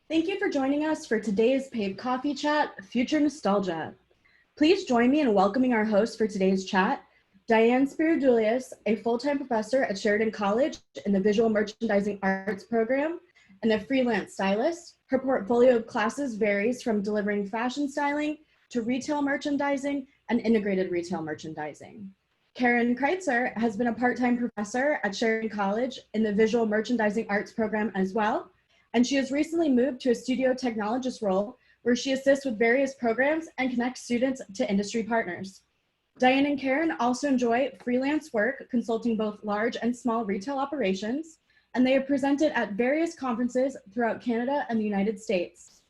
Thank you for joining us for today's PAVE Coffee Chat, Future Nostalgia. Please join me in welcoming our host for today's chat, Diane Spiridulius, a full-time professor at Sheridan College in the Visual Merchandising Arts program and a freelance stylist. Her portfolio of classes varies from delivering fashion styling to retail merchandising and integrated retail merchandising. Karen Kreitzer has been a part-time professor at Sheridan College in the Visual Merchandising Arts program as well, and she has recently moved to a studio technologist role where she assists with various programs and connects students to industry partners. Diane and Karen also enjoy freelance work consulting both large and small retail operations, and they have presented at various conferences throughout Canada and the United States.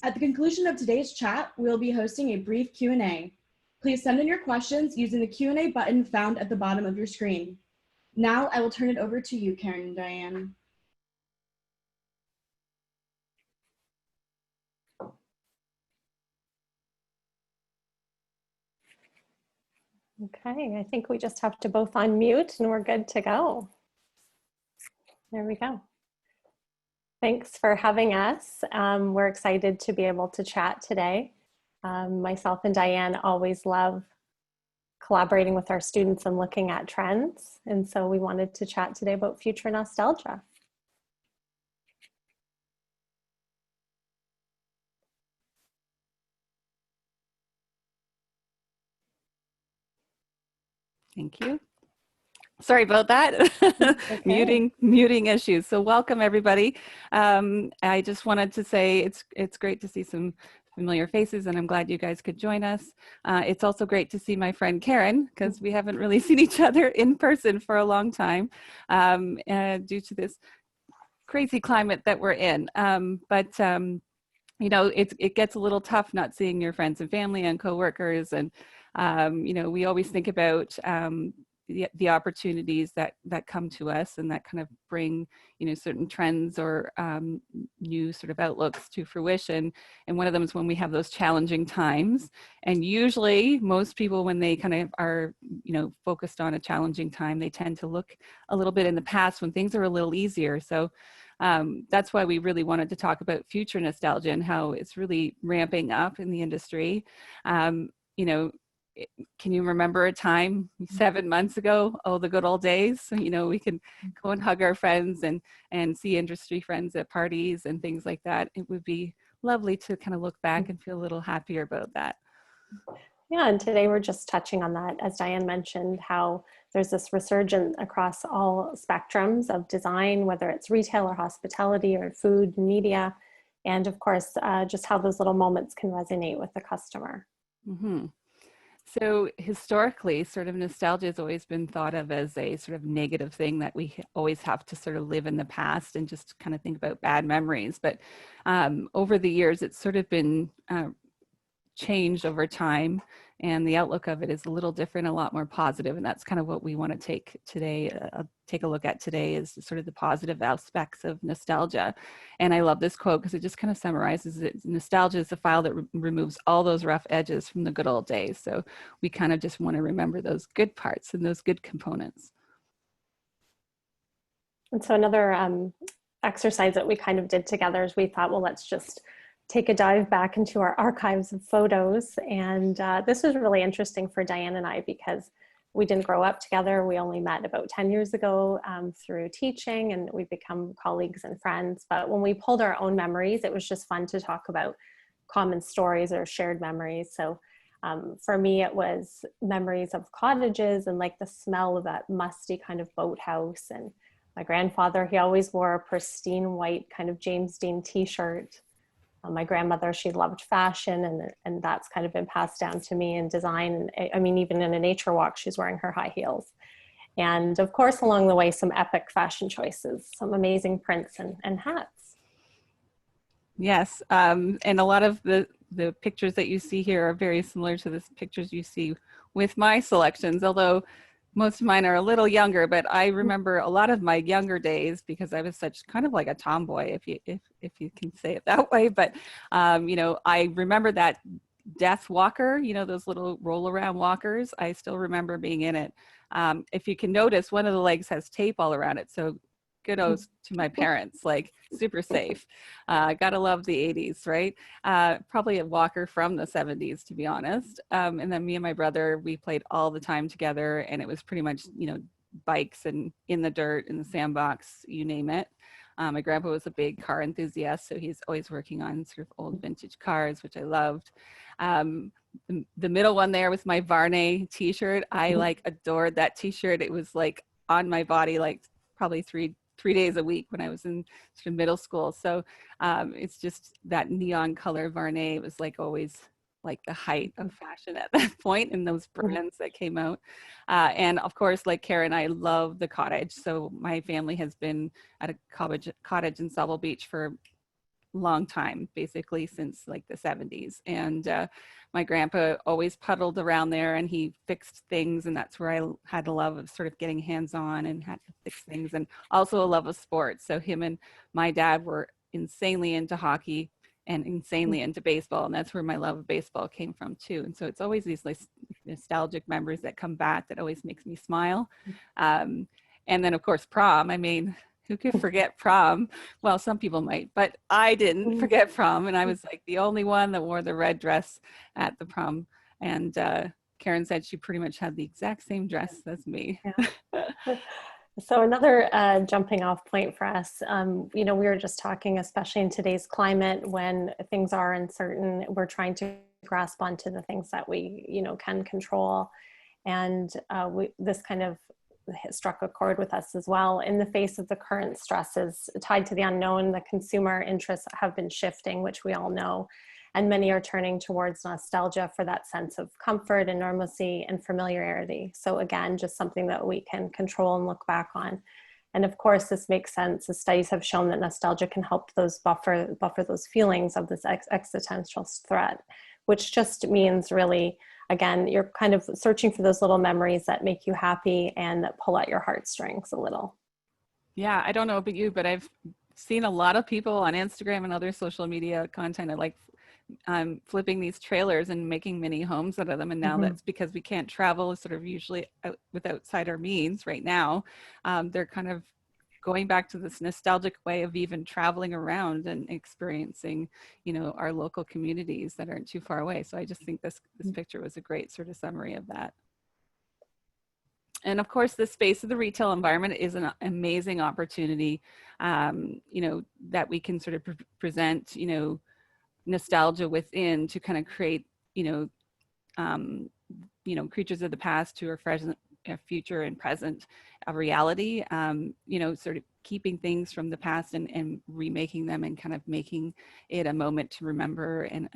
At the conclusion of today's chat, we'll be hosting a brief Q&A. Please send in your questions using the Q&A button found at the bottom of your screen. Now I will turn it over to you, Karen and Diane. Okay, I think we just have to both unmute and we're good to go. There we go. Thanks for having us. We're excited to be able to chat today. Myself and Diane always love collaborating with our students and looking at trends. And so we wanted to chat today about future nostalgia. Thank you. Sorry about that. Okay. muting issues. So welcome everybody. I just wanted to say it's great to see some familiar faces, and I'm glad you guys could join us. It's also great to see my friend Karen, because we haven't really seen each other in person for a long time due to this crazy climate that we're in. You know, it gets a little tough not seeing your friends and family and coworkers, and you know, we always think about the opportunities that come to us and that kind of bring, you know, certain trends or new sort of outlooks to fruition. And one of them is when we have those challenging times. And usually most people, when they kind of are, you know, focused on a challenging time, they tend to look a little bit in the past when things are a little easier. So that's why we really wanted to talk about future nostalgia and how it's really ramping up in the industry. You know, can you remember a time 7 months ago? Oh, the good old days. So, you know, we can go and hug our friends and see industry friends at parties and things like that. It would be lovely to kind of look back and feel a little happier about that. Yeah, and today we're just touching on that, as Diane mentioned, how there's this resurgence across all spectrums of design, whether it's retail or hospitality or food, media, and of course, just how those little moments can resonate with the customer. Mm-hmm. So historically, sort of nostalgia has always been thought of as a sort of negative thing that we always have to sort of live in the past and just kind of think about bad memories. But over the years, it's sort of been changed over time, and the outlook of it is a little different, a lot more positive, and that's kind of what we want to take a look at today, is sort of the positive aspects of nostalgia. And I love this quote because it just kind of summarizes it. Nostalgia is the file that removes all those rough edges from the good old days. So we kind of just want to remember those good parts and those good components. And so another exercise that we kind of did together is we thought, well, let's just take a dive back into our archives of photos. And this was really interesting for Diane and I because we didn't grow up together. We only met about 10 years ago through teaching, and we've become colleagues and friends. But when we pulled our own memories, it was just fun to talk about common stories or shared memories. So for me, it was memories of cottages and like the smell of that musty kind of boathouse. And my grandfather, he always wore a pristine white kind of James Dean t-shirt. My grandmother, she loved fashion, and that's kind of been passed down to me in design. I mean, even in a nature walk, she's wearing her high heels. And of course, along the way, some epic fashion choices, some amazing prints and hats. Yes, and a lot of the pictures that you see here are very similar to the pictures you see with my selections, although most of mine are a little younger, but I remember a lot of my younger days because I was such kind of like a tomboy, if you can say it that way. But you know, I remember that death walker, you know, those little roll around walkers. I still remember being in it. If you can notice, one of the legs has tape all around it. So kudos to my parents, like super safe. Gotta love the 80s, right? Probably a Walker from the 70s, to be honest. And then me and my brother, we played all the time together, and it was pretty much, you know, bikes and in the dirt, in the sandbox, you name it. My grandpa was a big car enthusiast, so he's always working on sort of old vintage cars, which I loved. The middle one there was my Varney t-shirt. I like adored that t-shirt. It was like on my body like probably three days a week when I was in sort of middle school. So it's just that neon color Varney was like always like the height of fashion at that point, and those brands that came out. And of course, like Karen, I love the cottage. So my family has been at a cottage in Sauble Beach for a long time, basically since like the 70s. And my grandpa always puddled around there, and he fixed things, and that's where I had a love of sort of getting hands-on and had to fix things, and also a love of sports. So him and my dad were insanely into hockey and insanely into baseball, and that's where my love of baseball came from too. And so it's always these like nostalgic memories that come back that always makes me smile. And then of course prom. I mean, who could forget prom? Well, some people might, but I didn't forget prom, and I was like the only one that wore the red dress at the prom. And Karen said she pretty much had the exact same dress as me. Yeah. So another jumping off point for us, you know, we were just talking, especially in today's climate when things are uncertain, we're trying to grasp onto the things that we, you know, can control. And this kind of struck a chord with us as well. In the face of the current stresses tied to the unknown, the consumer interests have been shifting, which we all know. And many are turning towards nostalgia for that sense of comfort and normalcy and familiarity. So again, just something that we can control and look back on. And of course, this makes sense. The studies have shown that nostalgia can help those buffer those feelings of this existential threat, which just means really, again, you're kind of searching for those little memories that make you happy and that pull at your heartstrings a little. Yeah, I don't know about you, but I've seen a lot of people on Instagram and other social media content. I like flipping these trailers and making mini homes out of them. And now that's because we can't travel sort of usually with outside our means right now. They're kind of going back to this nostalgic way of even traveling around and experiencing, you know, our local communities that aren't too far away. So I just think this picture was a great sort of summary of that. And of course, the space of the retail environment is an amazing opportunity, you know, that we can sort of present, you know, nostalgia within to kind of create, you know, creatures of the past to a present, a future and present, a reality, you know, sort of keeping things from the past and remaking them and kind of making it a moment to remember and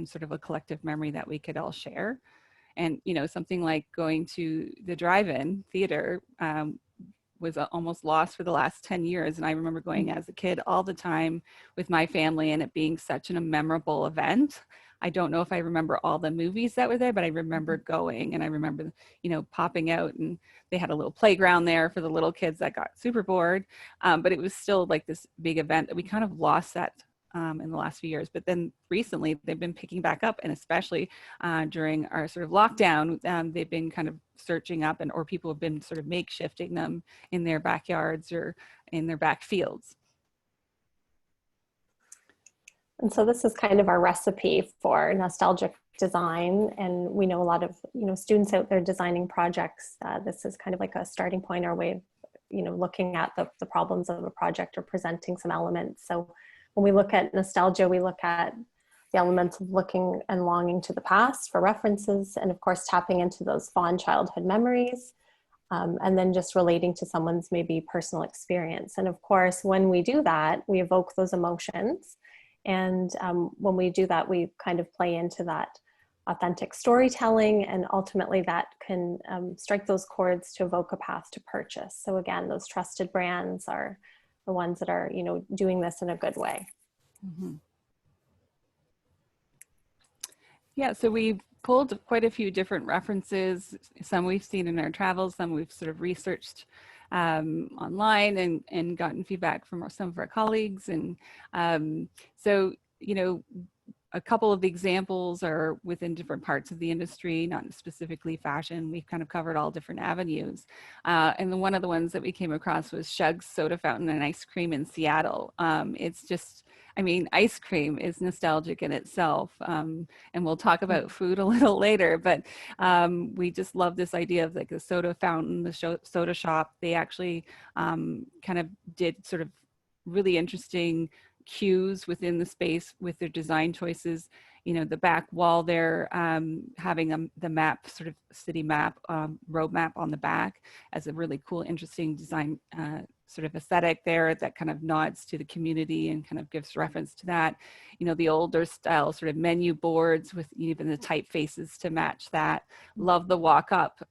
sort of a collective memory that we could all share. And, you know, something like going to the drive-in theater was almost lost for the last 10 years. And I remember going as a kid all the time with my family and it being such a memorable event. I don't know if I remember all the movies that were there, but I remember going and I remember, you know, popping out, and they had a little playground there for the little kids that got super bored. But it was still like this big event that we kind of lost that in the last few years. But then recently they've been picking back up, and especially during our sort of lockdown, they've been kind of searching up or people have been sort of makeshifting them in their backyards or in their back fields. And so this is kind of our recipe for nostalgic design. And we know a lot of, you know, students out there designing projects. This is kind of like a starting point, our way of, you know, looking at the problems of a project or presenting some elements. So when we look at nostalgia, we look at the elements of looking and longing to the past for references, and of course, tapping into those fond childhood memories, and then just relating to someone's maybe personal experience. And of course, when we do that, we evoke those emotions. And when we do that, we kind of play into that authentic storytelling, and ultimately that can strike those chords to evoke a path to purchase. So again, those trusted brands are the ones that are, you know, doing this in a good way. Mm-hmm. Yeah, so we've pulled quite a few different references. Some we've seen in our travels, some we've sort of researched online and gotten feedback from some of our colleagues. And so, you know, a couple of the examples are within different parts of the industry, not specifically fashion. We've kind of covered all different avenues. And then one of the ones that we came across was Shug's Soda Fountain and Ice Cream in Seattle. It's just, I mean, ice cream is nostalgic in itself. And we'll talk about food a little later, but we just love this idea of like the soda fountain, the soda shop. They actually kind of did sort of really interesting cues within the space with their design choices. You know, the back wall there having the map, sort of city map, road map on the back as a really cool, interesting design sort of aesthetic there that kind of nods to the community and kind of gives reference to that. You know, the older style sort of menu boards with even the typefaces to match that. Love the walk up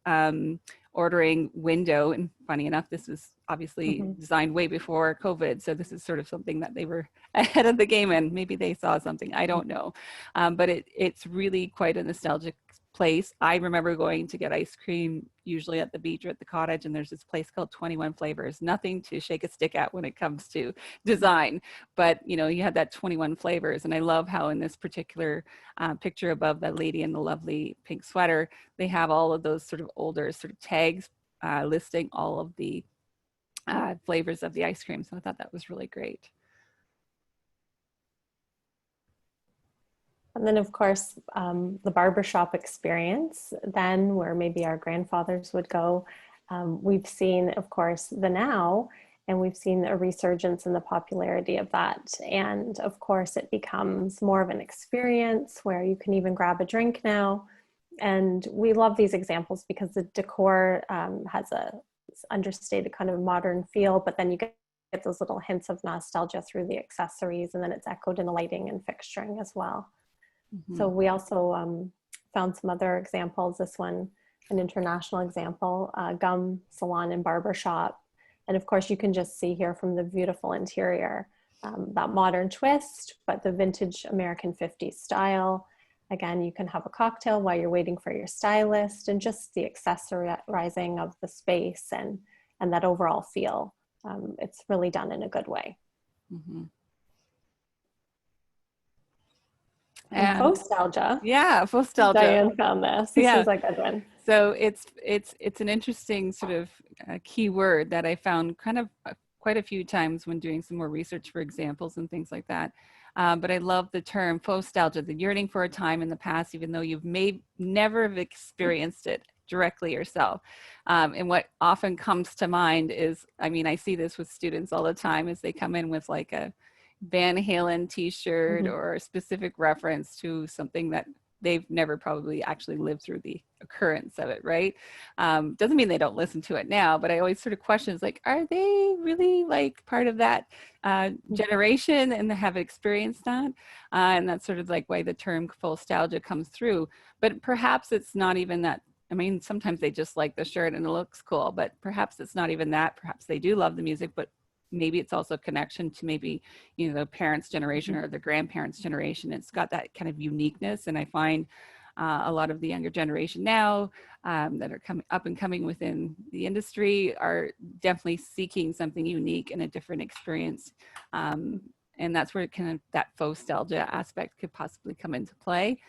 ordering window. And funny enough, this was obviously designed way before COVID. So this is sort of something that they were ahead of the game in. Maybe they saw something, I don't know. But it's really quite a nostalgic place. I remember going to get ice cream, usually at the beach or at the cottage, and there's this place called 21 Flavors. Nothing to shake a stick at when it comes to design, but you know, you had that 21 flavors. And I love how in this particular picture above that lady in the lovely pink sweater, they have all of those sort of older sort of tags listing all of the flavors of the ice cream. So I thought that was really great. And then, of course, the barbershop experience, then where maybe our grandfathers would go. We've seen, of course, the now, and we've seen a resurgence in the popularity of that. And of course, it becomes more of an experience where you can even grab a drink now. And we love these examples because the decor has a understated kind of modern feel, but then you get those little hints of nostalgia through the accessories, and then it's echoed in the lighting and fixturing as well. So we also found some other examples. This one, an international example, gum salon and barber shop. And of course, you can just see here from the beautiful interior, that modern twist, but the vintage American 50s style. Again, you can have a cocktail while you're waiting for your stylist, and just the accessorizing of the space and that overall feel. It's really done in a good way. And faux-stalgia. Yeah, faux-stalgia. Diane found this. This is a good one. So it's an interesting sort of key word that I found kind of quite a few times when doing some more research for examples and things like that. But I love the term faux-stalgia, the yearning for a time in the past, even though you've never have experienced it directly yourself. And what often comes to mind is, I mean, I see this with students all the time as they come in with like a Van Halen t-shirt or a specific reference to something that they've never probably actually lived through the occurrence of it, right? Doesn't mean they don't listen to it now, but I always sort of question, like, are they really like part of that generation and have experienced that? And that's sort of like why the term faux-stalgia comes through. But perhaps it's not even that. I mean, sometimes they just like the shirt and it looks cool, but perhaps it's not even that. Perhaps they do love the music, but maybe it's also a connection to maybe, you know, the parents' generation or the grandparents' generation. It's got that kind of uniqueness. And I find a lot of the younger generation now that are coming up and coming within the industry are definitely seeking something unique and a different experience. And that's where kind of that faux-stalgia aspect could possibly come into play.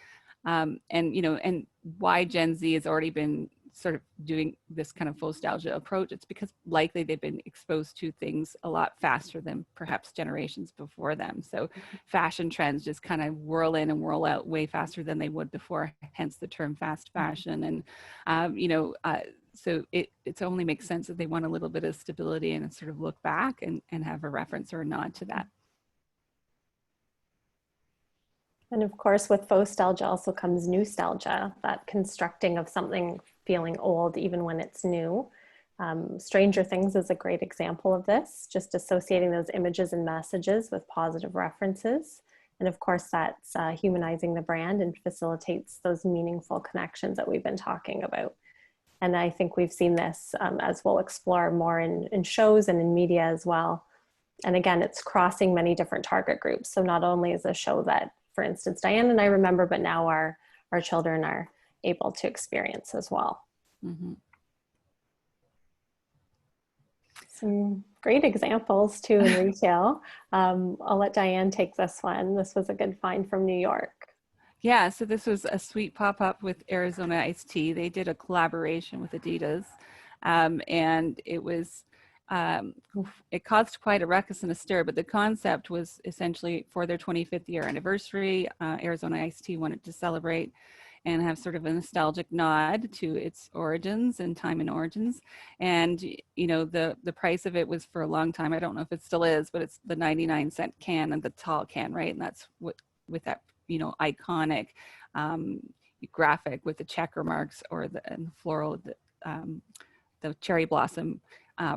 And, you know, and why Gen Z has already been sort of doing this kind of faux-stalgia approach, it's because likely they've been exposed to things a lot faster than perhaps generations before them. So fashion trends just kind of whirl in and whirl out way faster than they would before, hence the term fast fashion. And, you know, so it only makes sense that they want a little bit of stability and sort of look back and have a reference or a nod to that. And of course, with faux-stalgia also comes nostalgia, that constructing of something feeling old even when it's new. Stranger Things is a great example of this, just associating those images and messages with positive references. And of course, that's humanizing the brand and facilitates those meaningful connections that we've been talking about. And I think we've seen this as we'll explore more in shows and in media as well. And again, it's crossing many different target groups. So not only is a show that, for instance, Diane and I remember, but now our children are able to experience as well. Some Great examples too in retail. I'll let Diane take this one. This was a good find from New York. Yeah, so this was a sweet pop-up with Arizona Iced Tea. They did a collaboration with Adidas, and it was, it caused quite a ruckus and a stir, but the concept was essentially for their 25th year anniversary, Arizona Iced Tea wanted to celebrate and have sort of a nostalgic nod to its origins and time and origins. And, you know, the price of it was for a long time, I don't know if it still is, but it's the 99-cent can and the tall can, right? And that's what, with that, you know, iconic graphic with the checker marks or the and floral, the cherry blossom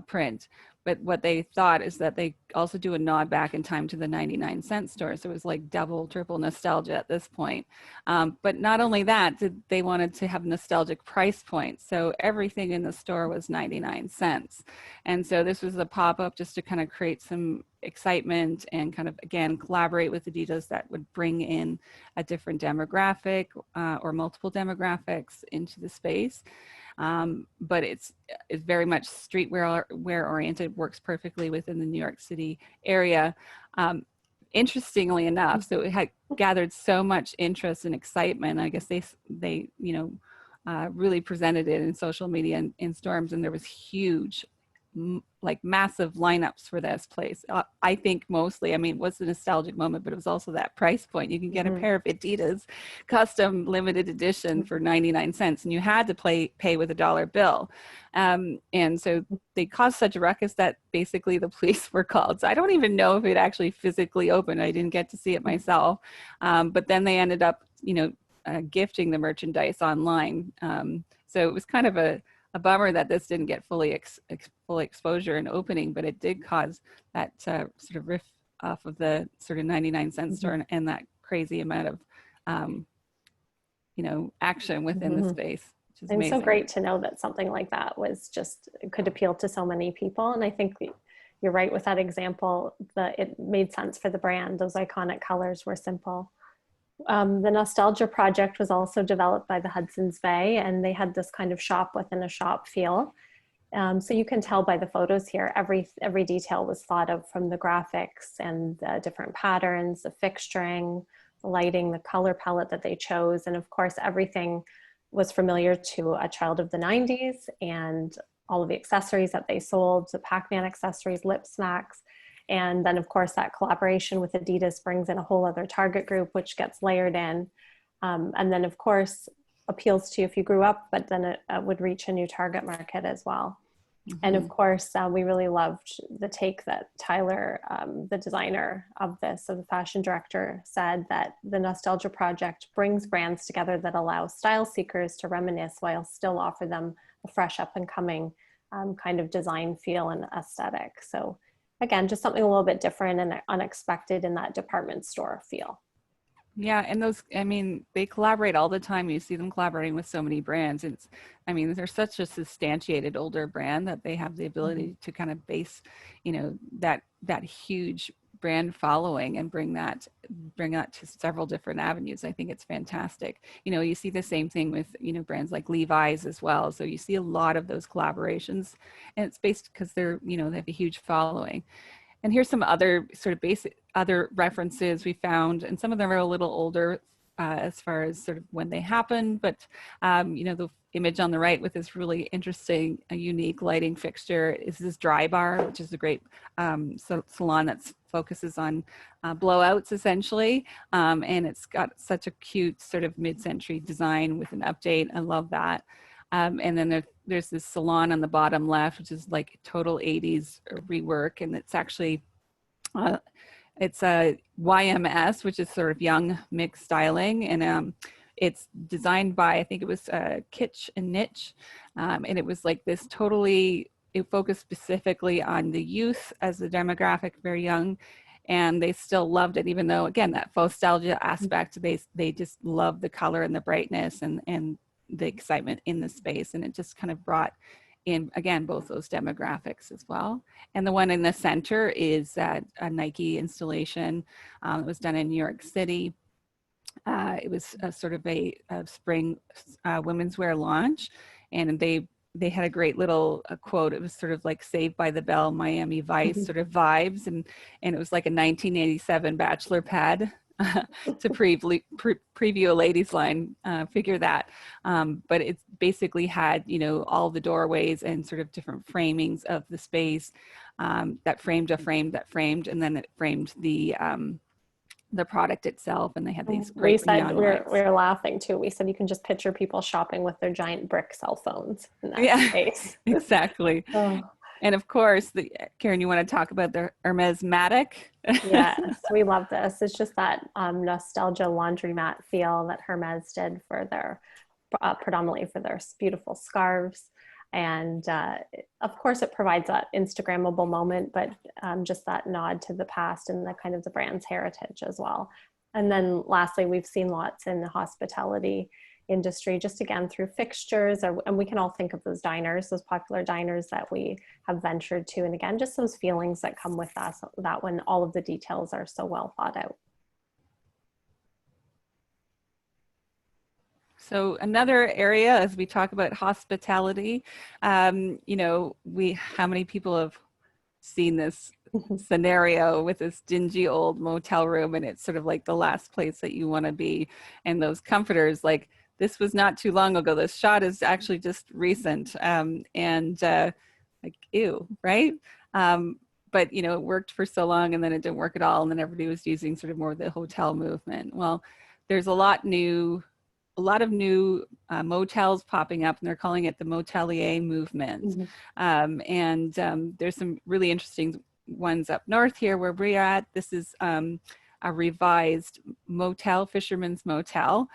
print. But what they thought is that they also do a nod back in time to the 99-cent store. So it was like double, triple nostalgia at this point. But not only that, they wanted to have nostalgic price points. So everything in the store was 99 cents. And so this was a pop-up just to kind of create some excitement and kind of, again, collaborate with Adidas that would bring in a different demographic or multiple demographics into the space. But it's very much streetwear oriented, works perfectly within the New York City area. Interestingly enough, so it had gathered so much interest and excitement. I guess they you know, really presented it in social media and in storms, and there was huge, like massive lineups for this place. I think mostly, I mean, it was a nostalgic moment, but it was also that price point. You can get a pair of Adidas custom limited edition for 99 cents, and you had to pay with a dollar bill. And so they caused such a ruckus that basically the police were called. So I don't even know if it actually physically opened. I didn't get to see it myself. But then they ended up, you know, gifting the merchandise online. So it was kind of a bummer that this didn't get full exposure and opening, but it did cause that sort of riff off of the sort of 99-cent store and that crazy amount of, you know, action within the space. Which is amazing. So great to know that something like that was just, could appeal to so many people. And I think you're right with that example, that it made sense for the brand. Those iconic colors were simple. The Nostalgia Project was also developed by the Hudson's Bay, and they had this kind of shop within a shop feel. So you can tell by the photos here, every detail was thought of, from the graphics and the different patterns, the fixturing, the lighting, the color palette that they chose. And of course, everything was familiar to a child of the 90s, and all of the accessories that they sold, the Pac-Man accessories, lip snacks. And then of course that collaboration with Adidas brings in a whole other target group, which gets layered in. And then of course appeals to if you grew up, but then it would reach a new target market as well. And of course, we really loved the take that Tyler, the designer of this, so the fashion director, said that the Nostalgia Project brings brands together that allow style seekers to reminisce while still offer them a fresh up and coming kind of design feel and aesthetic. So again, just something a little bit different and unexpected in that department store feel. Yeah, and those, I mean, they collaborate all the time. You see them collaborating with so many brands. It's, I mean, they're such a substantiated older brand that they have the ability to kind of base, you know, that huge brand following and bring that to several different avenues. I think it's fantastic. You know, you see the same thing with, you know, brands like Levi's as well. So you see a lot of those collaborations, and it's based because they're, you know, they have a huge following. And here's some other sort of basic other references we found, and some of them are a little older as far as sort of when they happened, but you know, the image on the right with this really interesting, unique lighting fixture is this Dry Bar, which is a great salon that focuses on blowouts essentially, and it's got such a cute sort of mid-century design with an update. I love that. And then there's this salon on the bottom left, which is like total 80s rework. And it's actually, it's a YMS, which is sort of young mixed styling. And it's designed by, I think it was Kitsch and Niche. And it was like this totally, it focused specifically on the youth as a demographic, very young. And they still loved it, even though, again, that nostalgia aspect, they just love the color and the brightness and the excitement in the space, and it just kind of brought in, again, both those demographics as well. And the one in the center is a Nike installation. It was done in New York City. It was a sort of a spring women's wear launch, and they they had a great little quote. It was sort of like Saved by the Bell, Miami Vice sort of vibes. And it was like a 1987 bachelor pad to preview a ladies line, figure that. But it basically had, all the doorways and sort of different framings of the space that framed a frame that framed, and then it framed the product itself, and they had these great neon lights. We were laughing too. We said you can just picture people shopping with their giant brick cell phones in that space. Exactly. Oh. And of course, Karen, you want to talk about the Hermesmatic? Yes, we love this. It's just that nostalgia laundromat feel that Hermes did for their, predominantly for their beautiful scarves. And of course, it provides that Instagrammable moment, but just that nod to the past and the kind of the brand's heritage as well. And then lastly, we've seen lots in the hospitality industry, just again through fixtures, and we can all think of those diners, those popular diners that we have ventured to. And again, just those feelings that come with us, that when all of the details are so well thought out. So another area, as we talk about hospitality, how many people have seen this scenario with this dingy old motel room, and it's sort of like the last place that you want to be, and those comforters, like this was not too long ago. This shot is actually just recent, like, ew, right? But, it worked for so long, and then it didn't work at all, and then everybody was using sort of more of the hotel movement. Well, there's a lot of new motels popping up, and they're calling it the Motelier movement. There's some really interesting ones up north here where we're at. This is a revised motel, Fisherman's Motel.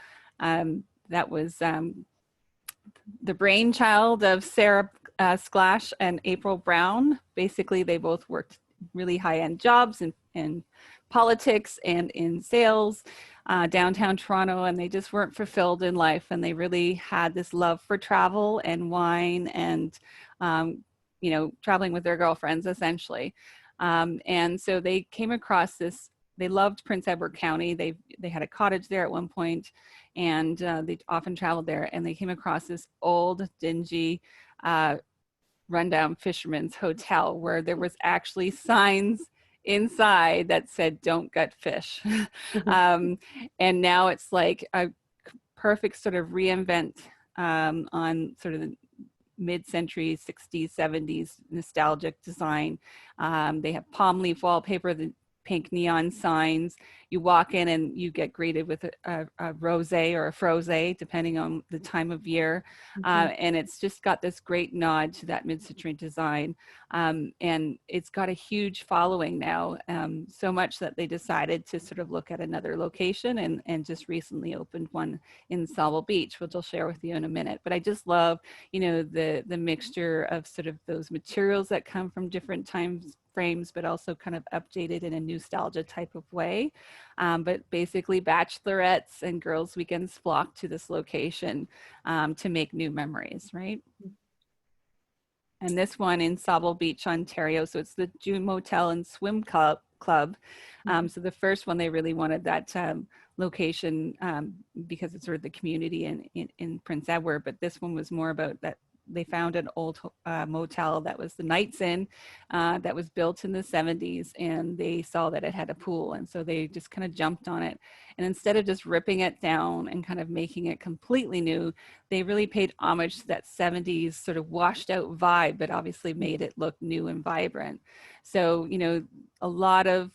That was the brainchild of Sarah Sklash and April Brown. Basically, they both worked really high-end jobs in politics and in sales downtown Toronto, and they just weren't fulfilled in life, and they really had this love for travel and wine and traveling with their girlfriends essentially, and so they came across this. They loved Prince Edward County. They had a cottage there at one point, and they often traveled there, and they came across this old dingy rundown fisherman's hotel where there was actually signs inside that said "Don't gut fish," and now it's like a perfect sort of reinvent on sort of the mid-century 60s, 70s nostalgic design. They have palm leaf wallpaper, the pink neon signs. You walk in and you get greeted with a rosé or a frosé, depending on the time of year. And it's just got this great nod to that mid-century design. And it's got a huge following now, so much that they decided to sort of look at another location and just recently opened one in Sauble Beach, which I'll share with you in a minute. But I just love, the mixture of sort of those materials that come from different times frames, but also kind of updated in a nostalgia type of way. But basically bachelorettes and girls' weekends flock to this location to make new memories, right? And this one in Sauble Beach, Ontario. So it's the June Motel and Swim Club. So the first one, they really wanted that location because it's sort of the community in Prince Edward. But this one was more about that. They found an old motel that was the Knights Inn that was built in the 70s, and they saw that it had a pool, and so they just kind of jumped on it. And instead of just ripping it down and kind of making it completely new, they really paid homage to that 70s sort of washed out vibe, but obviously made it look new and vibrant. So, a lot of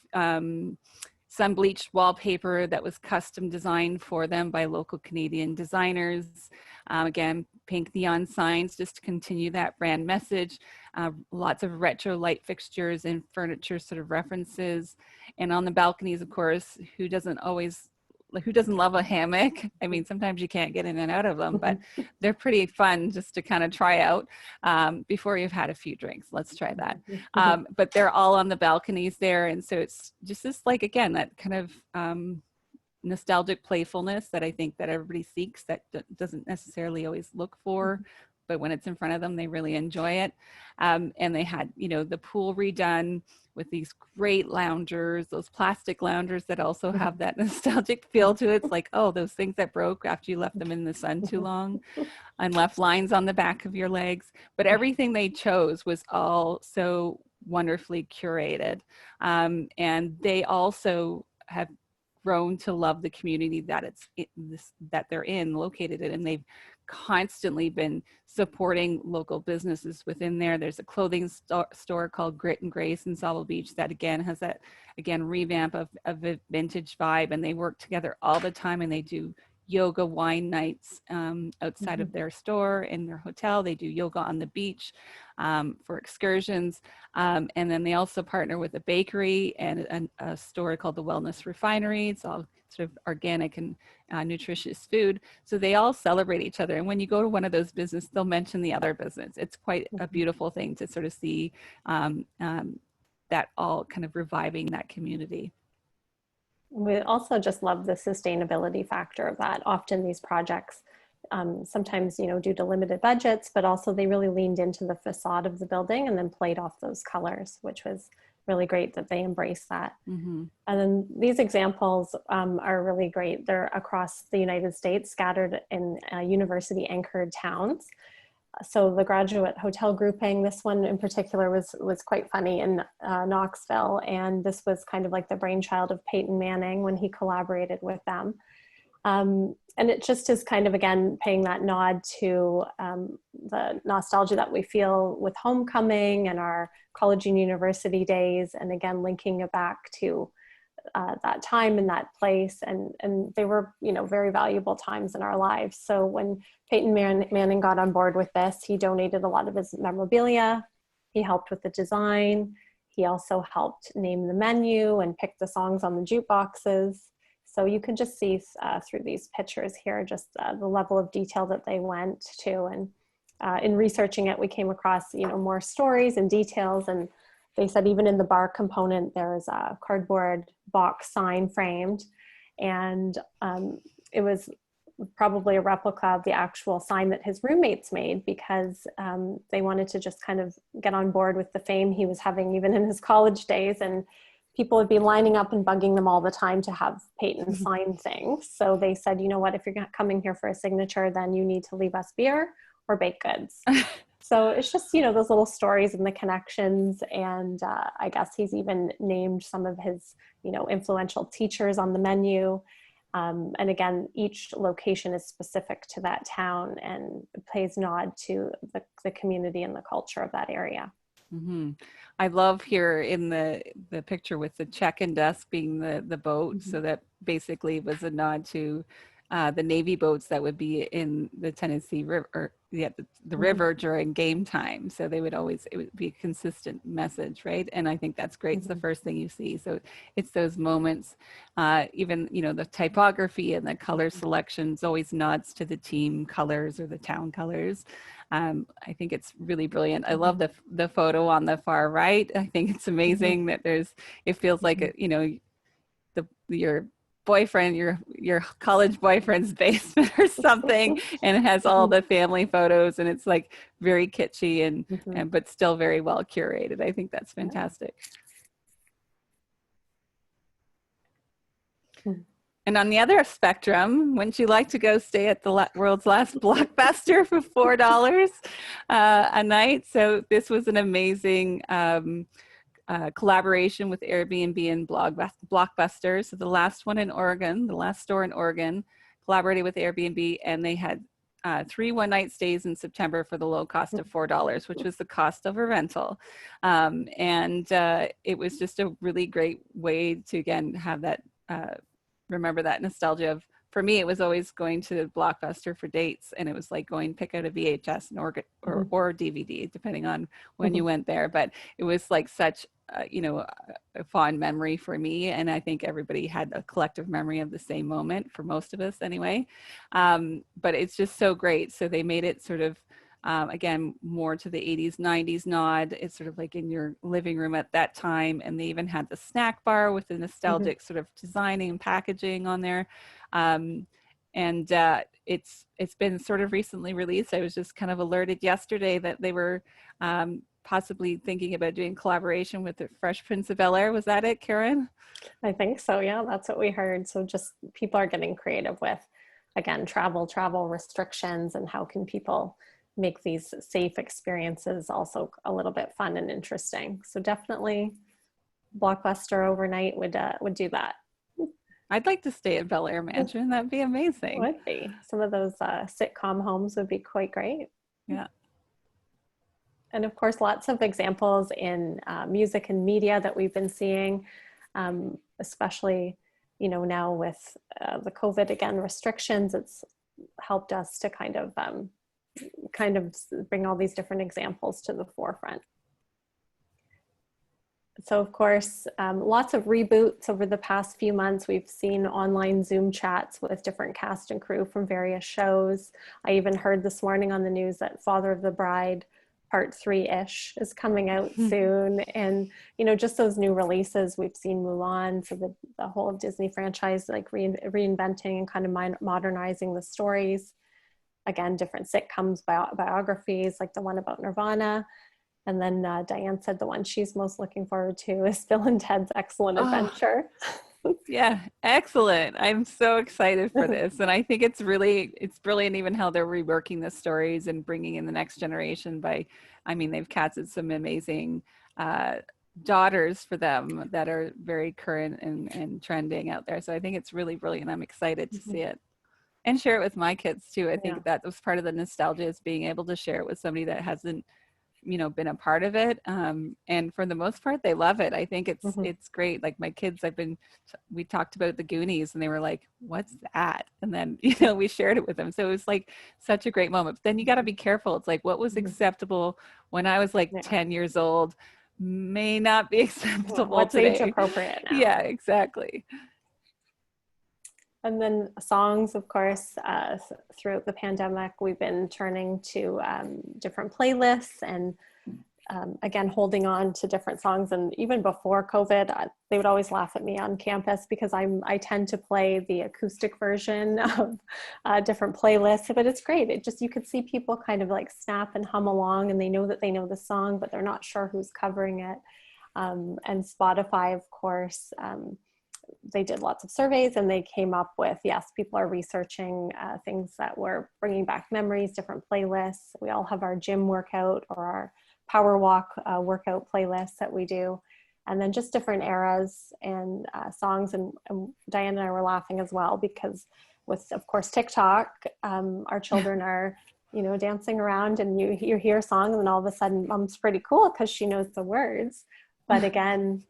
sun-bleached wallpaper that was custom designed for them by local Canadian designers. Again, pink neon signs just to continue that brand message. Lots of retro light fixtures and furniture sort of references. And on the balconies, of course, who doesn't love a hammock? I mean, sometimes you can't get in and out of them, but they're pretty fun just to kind of try out before you've had a few drinks. Let's try that. But they're all on the balconies there. And so it's just this, like, again, that kind of nostalgic playfulness that I think that everybody seeks, that doesn't necessarily always look for but when it's in front of them, they really enjoy it. And they had, the pool redone with these great loungers, those plastic loungers that also have that nostalgic feel to it. It's like, oh, those things that broke after you left them in the sun too long and left lines on the back of your legs. But everything they chose was all so wonderfully curated. And they also have grown to love the community that that they're located in, and they've constantly been supporting local businesses within there. There's a clothing store called Grit and Grace in Sauble Beach that again has that revamp of a vintage vibe, and they work together all the time, and they do yoga wine nights outside of their store in their hotel. They do yoga on the beach for excursions, and then they also partner with a bakery and a store called the Wellness Refinery. It's all sort of organic and nutritious food. So they all celebrate each other, and when you go to one of those businesses, they'll mention the other business. It's quite a beautiful thing to sort of see that all kind of reviving that community. We also just love the sustainability factor of that. Often these projects, sometimes, due to limited budgets, but also they really leaned into the facade of the building and then played off those colors, which was really great that they embraced that. And then these examples are really great. They're across the United States, scattered in university anchored towns. So the graduate hotel grouping, this one in particular was quite funny in Knoxville. And this was kind of like the brainchild of Peyton Manning when he collaborated with them. And it just is kind of, again, paying that nod to the nostalgia that we feel with homecoming and our college and university days. And again, linking it back to that time and that place, and they were, very valuable times in our lives. So when Peyton Manning got on board with this, he donated a lot of his memorabilia. He helped with the design. He also helped name the menu and pick the songs on the jukeboxes. So you can just see through these pictures here, just the level of detail that they went to. And in researching it, we came across, more stories and details. And they said even in the bar component, there's a cardboard box sign framed, and it was probably a replica of the actual sign that his roommates made, because they wanted to just kind of get on board with the fame he was having even in his college days, and people would be lining up and bugging them all the time to have Peyton sign things. So they said, you know what, if you're coming here for a signature, then you need to leave us beer or baked goods. So it's just, those little stories and the connections. And I guess he's even named some of his, influential teachers on the menu. And again, each location is specific to that town and pays nod to the community and the culture of that area. I love here in the picture with the check-in desk being the boat. So that basically was a nod to the Navy boats that would be in the Tennessee River, the river during game time. So it would be a consistent message, right? And I think that's great. It's the first thing you see. So it's those moments, even, the typography and the color selections always nods to the team colors or the town colors. I think it's really brilliant. I love the photo on the far right. I think it's amazing that it feels like, your boyfriend, your college boyfriend's basement or something, and it has all the family photos, and it's like very kitschy and but still very well curated. I think that's fantastic. And on the other spectrum, wouldn't you like to go stay at the world's last Blockbuster for $4 a night? So this was an amazing collaboration with Airbnb and Blockbuster. So the last one in Oregon, the last store in Oregon, collaborated with Airbnb, and they had 3 one-night stays in September for the low cost of $4, which was the cost of a rental. And it was just a really great way to, again, have that, remember that nostalgia of, for me, it was always going to Blockbuster for dates, and it was like going pick out a VHS or DVD, depending on when you went there. But it was like such, a fond memory for me, and I think everybody had a collective memory of the same moment, for most of us anyway. But it's just so great. So they made it sort of, again, more to the 80s, 90s nod. It's sort of like in your living room at that time. And they even had the snack bar with the nostalgic sort of designing and packaging on there. And it's been sort of recently released. I was just kind of alerted yesterday that they were possibly thinking about doing collaboration with the Fresh Prince of Bel-Air. Was that it, Karen? I think so. Yeah, that's what we heard. So just people are getting creative with, again, travel restrictions, and how can people make these safe experiences also a little bit fun and interesting. So definitely Blockbuster overnight would do that. I'd like to stay at Bel Air Mansion. That'd be amazing. Would be. Some of those sitcom homes would be quite great. Yeah. And of course, lots of examples in music and media that we've been seeing, especially, now with the COVID again restrictions. It's helped us to kind of bring all these different examples to the forefront. So of course, lots of reboots over the past few months. We've seen online Zoom chats with different cast and crew from various shows. I even heard this morning on the news that Father of the Bride Part 3-ish is coming out soon. And, just those new releases, we've seen Mulan, so the whole Disney franchise, like reinventing and kind of modernizing the stories. Again, different sitcoms, biographies, like the one about Nirvana. And then Diane said the one she's most looking forward to is Bill and Ted's Excellent Adventure. Yeah, excellent. I'm so excited for this. And I think it's brilliant even how they're reworking the stories and bringing in the next generation they've casted some amazing daughters for them that are very current and trending out there. So I think it's really brilliant. I'm excited to see it and share it with my kids too. I think that was part of the nostalgia, is being able to share it with somebody that hasn't been a part of it, and for the most part they love it. I think it's great. Like my kids, we talked about the Goonies and they were like, what's that? And then we shared it with them, so it was like such a great moment. But then you got to be careful. It's like what was acceptable when I was like 10 years old may not be acceptable what's today. age appropriate now. Yeah, exactly. And then songs, of course, throughout the pandemic, we've been turning to different playlists and, again, holding on to different songs. And even before COVID, they would always laugh at me on campus because I tend to play the acoustic version of different playlists. But it's great. You could see people kind of like snap and hum along, and they know that they know the song, but they're not sure who's covering it. And Spotify, of course, they did lots of surveys and they came up with, yes, people are researching things that were bringing back memories, different playlists. We all have our gym workout or our power walk workout playlists that we do. And then just different eras and songs. And Diane and I were laughing as well because with, of course, TikTok, our children are, dancing around, and you hear a song and then all of a sudden mom's pretty cool because she knows the words. But again,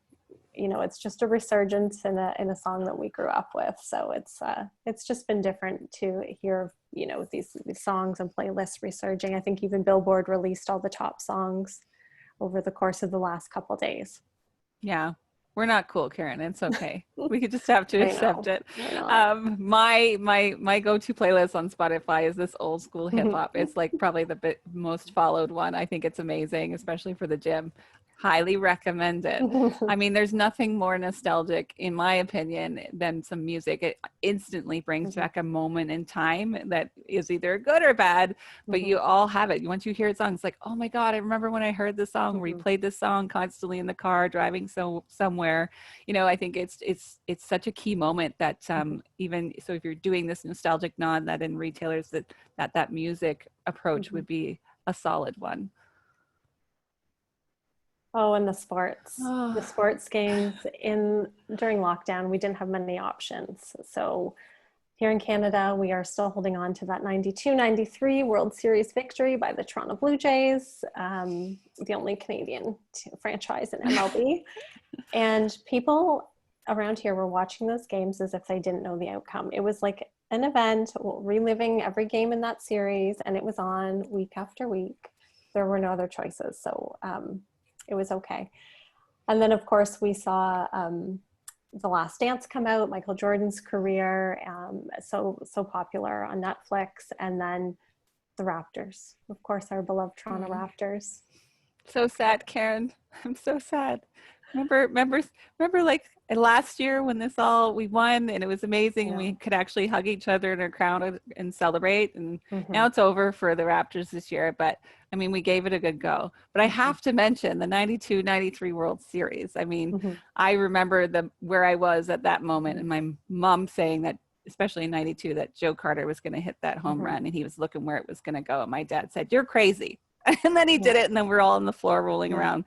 it's just a resurgence in a song that we grew up with. So it's just been different to hear, these songs and playlists resurging. I think even Billboard released all the top songs over the course of the last couple days. Yeah. We're not cool, Karen. It's okay. We could just have to accept it. My go-to playlist on Spotify is this old school hip hop. It's like probably the most followed one. I think it's amazing, especially for the gym. Highly recommend it. I mean, there's nothing more nostalgic, in my opinion, than some music. It instantly brings back a moment in time that is either good or bad, but you all have it. Once you hear a song, it's like, oh my God, I remember when I heard this song, replayed this song constantly in the car, driving somewhere. I think it's such a key moment that even so, if you're doing this nostalgic nod, that in retailers that music approach would be a solid one. Oh, and the sports games during lockdown, we didn't have many options. So here in Canada, we are still holding on to that 92-93 World Series victory by the Toronto Blue Jays, the only Canadian franchise in MLB. And people around here were watching those games as if they didn't know the outcome. It was like an event, reliving every game in that series, and it was on week after week. There were no other choices. So it was okay. And then, of course, we saw The Last Dance come out, Michael Jordan's career, so popular on Netflix. And then the Raptors, of course, our beloved Toronto Raptors. So sad, Karen. I'm so sad. Remember like and last year when we won and it was amazing, and Yeah. we could actually hug each other in a crowd and celebrate. And Mhm. now it's over for the Raptors this year, but I mean, we gave it a good go. But I have to mention the 92-93 World Series. I mean, Mhm. I remember where I was at that moment, and my mom saying that, especially in 92, that Joe Carter was going to hit that home run, and he was looking where it was going to go. And my dad said, "You're crazy." And then he did it, and then we're all on the floor rolling around,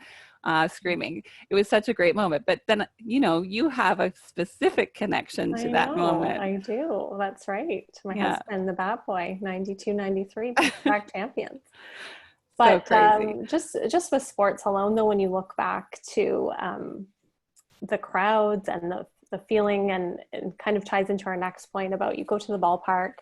screaming. It was such a great moment. But then, you have a specific connection to that moment. I do. That's right. My Yeah. husband, the bad boy, 92, 93, back champions. So But crazy. just with sports alone, though, when you look back to the crowds and the feeling, and kind of ties into our next point about you go to the ballpark,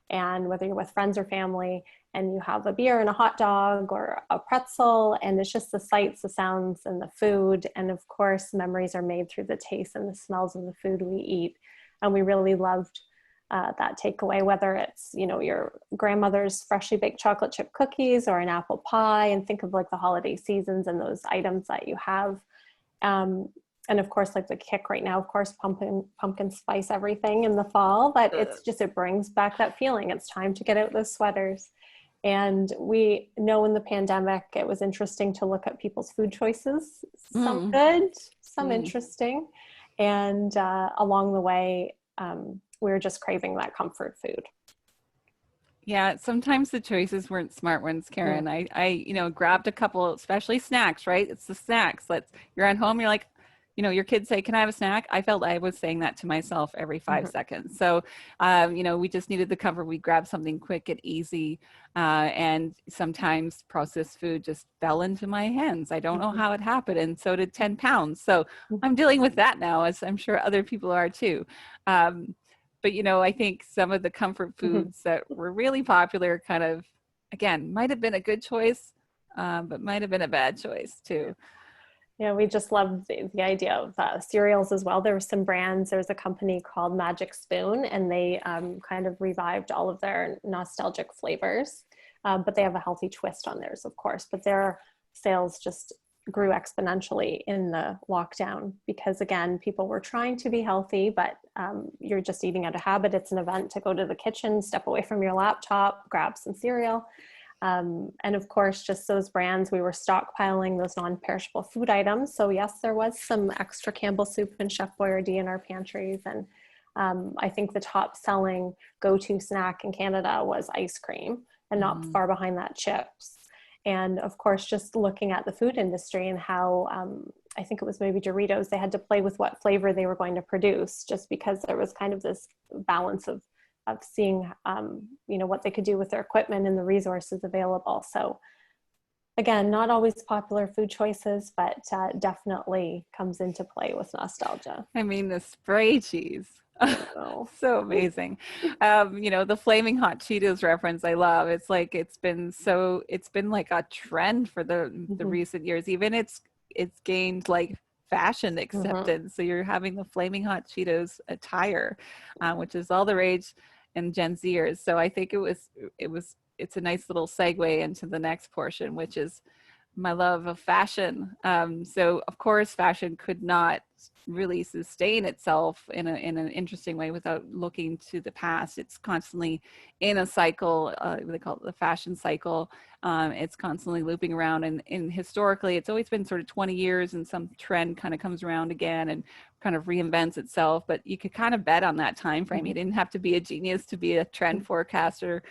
and whether you're with friends or family, and you have a beer and a hot dog or a pretzel, and it's just the sights, the sounds, and the food. And of course, memories are made through the taste and the smells of the food we eat. And we really loved that takeaway, whether it's, your grandmother's freshly baked chocolate chip cookies or an apple pie, and think of like the holiday seasons and those items that you have. And of course, like the kick right now, of course, pumpkin spice everything in the fall, but it brings back that feeling. It's time to get out those sweaters. And we know in the pandemic, it was interesting to look at people's food choices, some good, some interesting. And along the way, we were just craving that comfort food. Yeah, sometimes the choices weren't smart ones, Karen. I grabbed a couple, especially snacks, right? It's the snacks. You're at home, you're like, your kids say, "Can I have a snack?" I felt I was saying that to myself every 5 seconds. So, we just needed the comfort. We grabbed something quick and easy. And sometimes processed food just fell into my hands. I don't know how it happened. And so did 10 pounds. So I'm dealing with that now, as I'm sure other people are too. But, I think some of the comfort foods that were really popular kind of, again, might have been a good choice, but might have been a bad choice too. Yeah, we just loved the idea of cereals as well. There were some brands. There's a company called Magic Spoon, and they kind of revived all of their nostalgic flavors. But they have a healthy twist on theirs, of course. But their sales just grew exponentially in the lockdown because, again, people were trying to be healthy, but you're just eating out of habit. It's an event to go to the kitchen, step away from your laptop, grab some cereal. And of course, just those brands, we were stockpiling those non-perishable food items. So yes, there was some extra Campbell soup and Chef Boyardee in our pantries. And I think the top selling go-to snack in Canada was ice cream, and not far behind that, chips. And of course, just looking at the food industry and how, I think it was maybe Doritos, they had to play with what flavor they were going to produce, just because there was kind of this balance of seeing, what they could do with their equipment and the resources available. So again, not always popular food choices, but definitely comes into play with nostalgia. I mean, the spray cheese. So amazing. The flaming hot Cheetos reference I love. It's like it's been like a trend for the recent years. Even it's gained like fashion acceptance. So you're having the flaming hot Cheetos attire, which is all the rage in Gen Zers. So I think it's a nice little segue into the next portion, which is my love of fashion. So of course, fashion could not really sustain itself in an interesting way without looking to the past. It's constantly in a cycle. They call it the fashion cycle. It's constantly looping around, and historically, it's always been sort of 20 years, and some trend kind of comes around again and kind of reinvents itself. But you could kind of bet on that time frame. You didn't have to be a genius to be a trend forecaster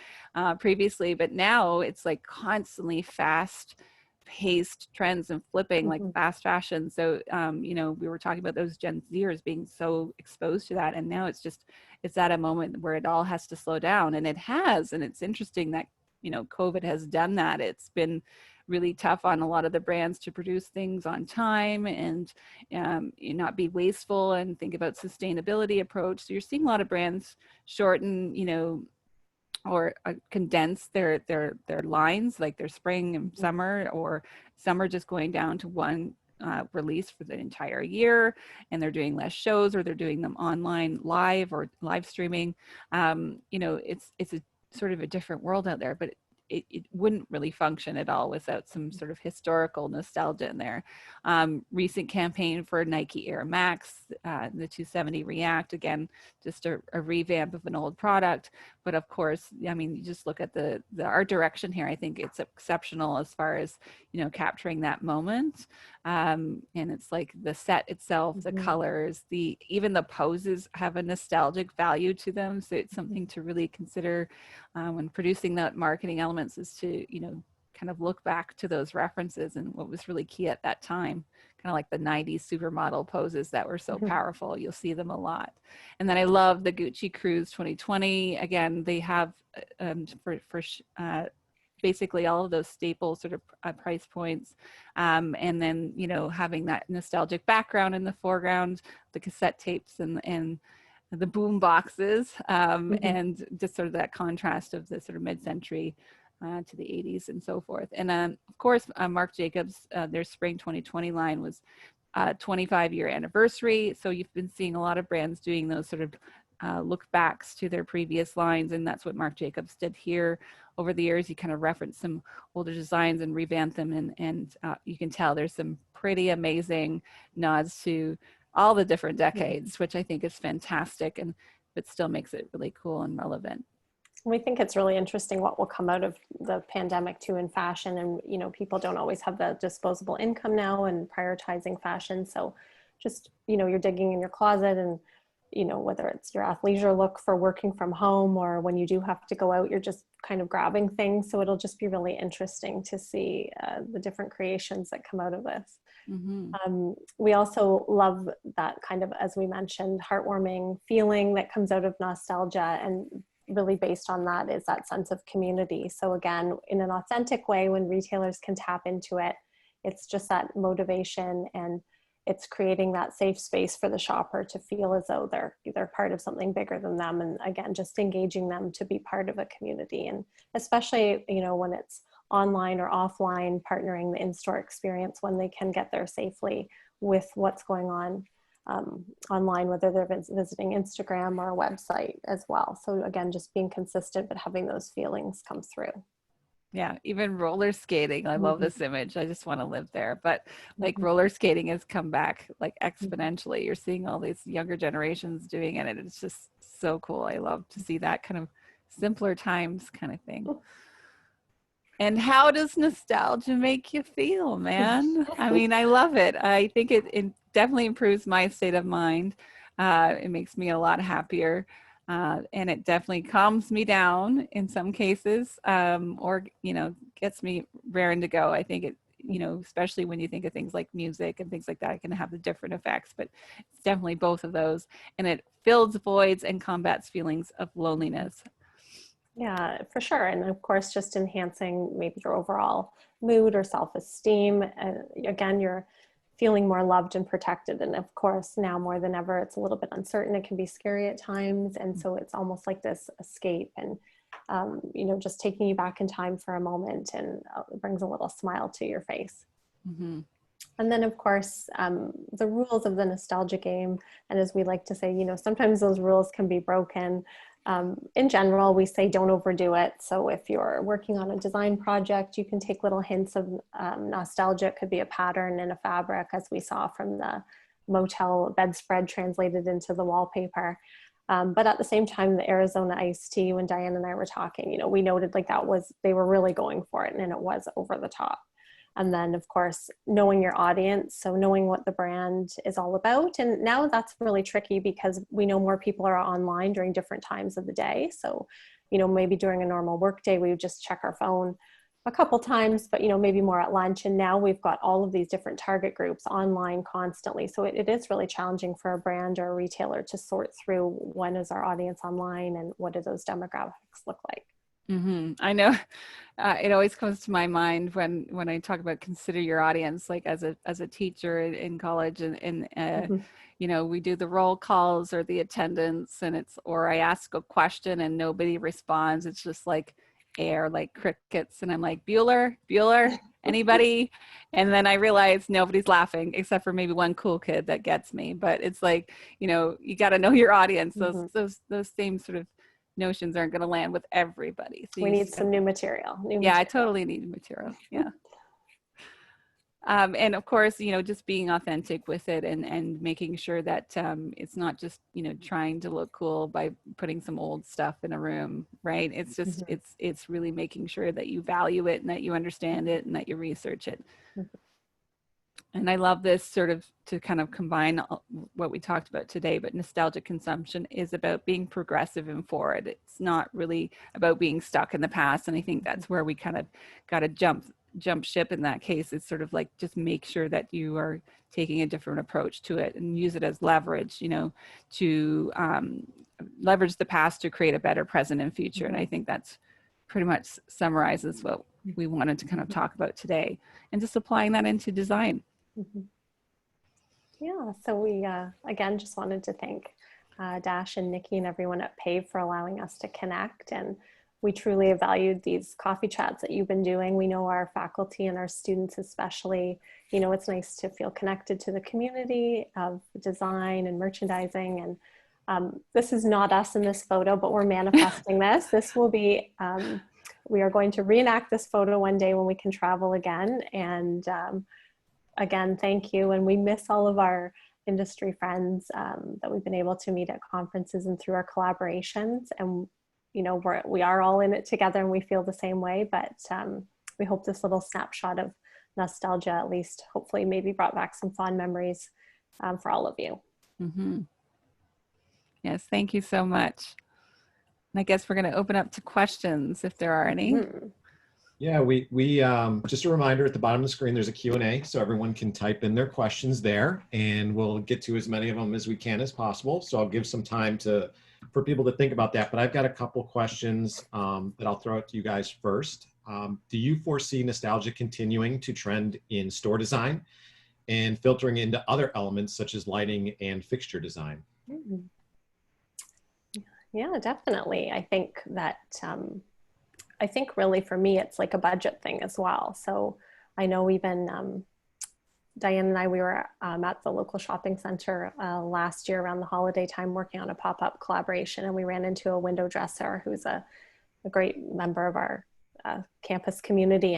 previously, but now it's like constantly fast-paced trends and flipping, like fast fashion. So we were talking about those Gen Zers being so exposed to that, and now it's at a moment where it all has to slow down, and it has. And it's interesting that COVID has done that. It's been really tough on a lot of the brands to produce things on time and not be wasteful and think about sustainability approach. So you're seeing a lot of brands shorten or condense their lines, like their spring and summer, or summer just going down to one release for the entire year, and they're doing less shows, or they're doing them online live or live streaming. It's a sort of a different world out there, but it wouldn't really function at all without some sort of historical nostalgia in there. Recent campaign for Nike Air Max, the 270 React, again, just a revamp of an old product. But of course, I mean, you just look at the art direction here. I think it's exceptional as far as, you know, capturing that moment. And it's like the set itself, the colors, even the poses have a nostalgic value to them. So it's something to really consider when producing that marketing elements, is to, you know, kind of look back to those references and what was really key at that time, kind of like the 90s supermodel poses that were so powerful. You'll see them a lot. And then I love the Gucci Cruise 2020. Again, they have basically all of those staple sort of price points. And then, you know, having that nostalgic background in the foreground, the cassette tapes and the boom boxes, and just sort of that contrast of the sort of mid-century to the 80s and so forth. And of course, Marc Jacobs, their spring 2020 line was 25-year anniversary. So you've been seeing a lot of brands doing those sort of look backs to their previous lines, and that's what Marc Jacobs did here. Over the years, he kind of referenced some older designs and revamped them, and you can tell there's some pretty amazing nods to all the different decades, which I think is fantastic, and it still makes it really cool and relevant. We think it's really interesting what will come out of the pandemic too in fashion. And, you know, people don't always have the disposable income now and prioritizing fashion. So just, you know, you're digging in your closet and, you know, whether it's your athleisure look for working from home or when you do have to go out, you're just kind of grabbing things. So it'll just be really interesting to see the different creations that come out of this. We also love that kind of, as we mentioned, heartwarming feeling that comes out of nostalgia, and really based on that is that sense of community. So again, in an authentic way, when retailers can tap into it, it's just that motivation, and it's creating that safe space for the shopper to feel as though they're part of something bigger than them. And again, just engaging them to be part of a community. And especially, you know, when it's online or offline, partnering the in-store experience when they can get there safely with what's going on online, whether they're visiting Instagram or a website as well. So again, just being consistent, but having those feelings come through. Yeah, even roller skating. I love this image. I just want to live there. But like roller skating has come back like exponentially. You're seeing all these younger generations doing it, and it's just so cool. I love to see that kind of simpler times kind of thing. And how does nostalgia make you feel, man? I mean, I love it. I think it definitely improves my state of mind. It makes me a lot happier. And it definitely calms me down in some cases, or, you know, gets me raring to go. I think it, you know, especially when you think of things like music and things like that, it can have the different effects, but it's definitely both of those. And it fills voids and combats feelings of loneliness. Yeah, for sure. And of course, just enhancing maybe your overall mood or self-esteem. Again, you're feeling more loved and protected. And of course, now more than ever, it's a little bit uncertain. It can be scary at times. And so it's almost like this escape and, you know, just taking you back in time for a moment, and it brings a little smile to your face. And then, of course, the rules of the nostalgia game. And as we like to say, you know, sometimes those rules can be broken. In general, we say don't overdo it. So if you're working on a design project, you can take little hints of nostalgia. It could be a pattern in a fabric, as we saw from the Motel bedspread translated into the wallpaper. But at the same time, the Arizona iced tea, when Diane and I were talking, you know, we noted like they were really going for it, and it was over the top. And then, of course, knowing your audience, so knowing what the brand is all about. And now that's really tricky because we know more people are online during different times of the day. So, you know, maybe during a normal work day, we would just check our phone a couple times, but, you know, maybe more at lunch. And now we've got all of these different target groups online constantly. So it is really challenging for a brand or a retailer to sort through when is our audience online and what do those demographics look like. I know it always comes to my mind when I talk about consider your audience, like as a teacher in college, and you know, we do the roll calls or the attendance, and or I ask a question and nobody responds. It's just like air, like crickets, and I'm like, Bueller, anybody? And then I realize nobody's laughing except for maybe one cool kid that gets me. But it's like, you know, you got to know your audience. Those same sort of notions aren't going to land with everybody. So we need some new material. I totally need material. Yeah. And of course, you know, just being authentic with it and making sure that it's not just, you know, trying to look cool by putting some old stuff in a room, right? It's just, it's really making sure that you value it and that you understand it and that you research it. And I love this sort of to kind of combine what we talked about today, but nostalgic consumption is about being progressive and forward. It's not really about being stuck in the past. And I think that's where we kind of got to jump ship in that case. It's sort of like, just make sure that you are taking a different approach to it and use it as leverage, you know, to leverage the past to create a better present and future. And I think that's pretty much summarizes what we wanted to kind of talk about today, and just applying that into design. Yeah, so we again just wanted to thank Dash and Nikki and everyone at PAVE for allowing us to connect, and we truly have valued these coffee chats that you've been doing. We know our faculty and our students especially, you know, it's nice to feel connected to the community of design and merchandising. And this is not us in this photo, but we're manifesting this. This will be, we are going to reenact this photo one day when we can travel again. And again, thank you. And we miss all of our industry friends that we've been able to meet at conferences and through our collaborations. And you know, we are all in it together and we feel the same way, but we hope this little snapshot of nostalgia at least hopefully maybe brought back some fond memories for all of you. Yes, thank you so much. And I guess we're going to open up to questions if there are any. Yeah, we just a reminder, at the bottom of the screen there's a Q&A, so everyone can type in their questions there, and we'll get to as many of them as we can as possible. So I'll give some time for people to think about that, but I've got a couple questions that I'll throw out to you guys first. Do you foresee nostalgia continuing to trend in store design and filtering into other elements such as lighting and fixture design? Yeah, definitely. I think that, I think really for me, it's like a budget thing as well. So I know even Diane and I, we were at the local shopping center last year around the holiday time working on a pop-up collaboration, and we ran into a window dresser who's a great member of our campus community,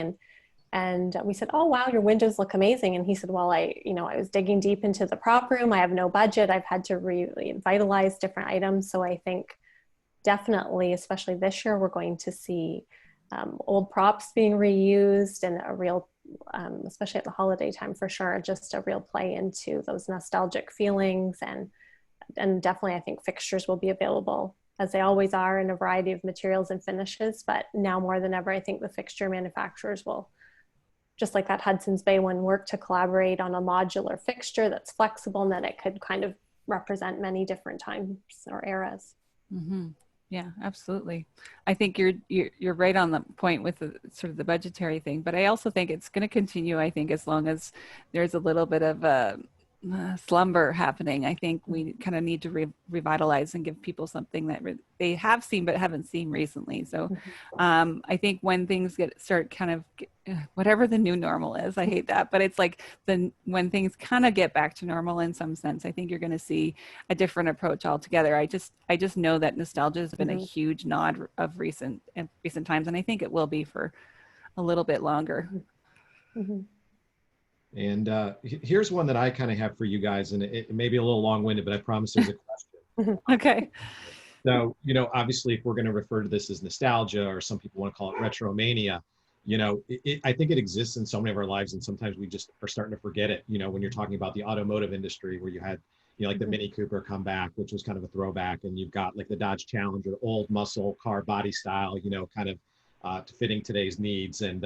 and we said, "Oh wow, your windows look amazing." And he said, "Well, I was digging deep into the prop room. I have no budget. I've had to revitalize different items." So I think definitely, especially this year, we're going to see old props being reused, and a real, especially at the holiday time for sure, just a real play into those nostalgic feelings. And definitely I think fixtures will be available, as they always are, in a variety of materials and finishes. But now more than ever, I think the fixture manufacturers will, just like that Hudson's Bay one, work to collaborate on a modular fixture that's flexible and that it could kind of represent many different times or eras. Yeah, absolutely. I think you're right on the point with the sort of the budgetary thing, but I also think it's going to continue. I think as long as there's a little bit of a slumber happening, I think we kind of need to revitalize and give people something that they have seen but haven't seen recently. So I think when things start kind of whatever the new normal is, I hate that, but it's like when things kind of get back to normal in some sense, I think you're going to see a different approach altogether. I just know that nostalgia has been a huge nod of recent times, and I think it will be for a little bit longer. And here's one that I kind of have for you guys, and it may be a little long-winded, but I promise there's a question. Okay. So, you know, obviously, if we're going to refer to this as nostalgia, or some people want to call it retromania, you know, I think it exists in so many of our lives, and sometimes we just are starting to forget it. You know, when you're talking about the automotive industry, where you had, you know, like the Mini Cooper come back, which was kind of a throwback, and you've got like the Dodge Challenger, old muscle car body style, you know, kind of to fitting today's needs, and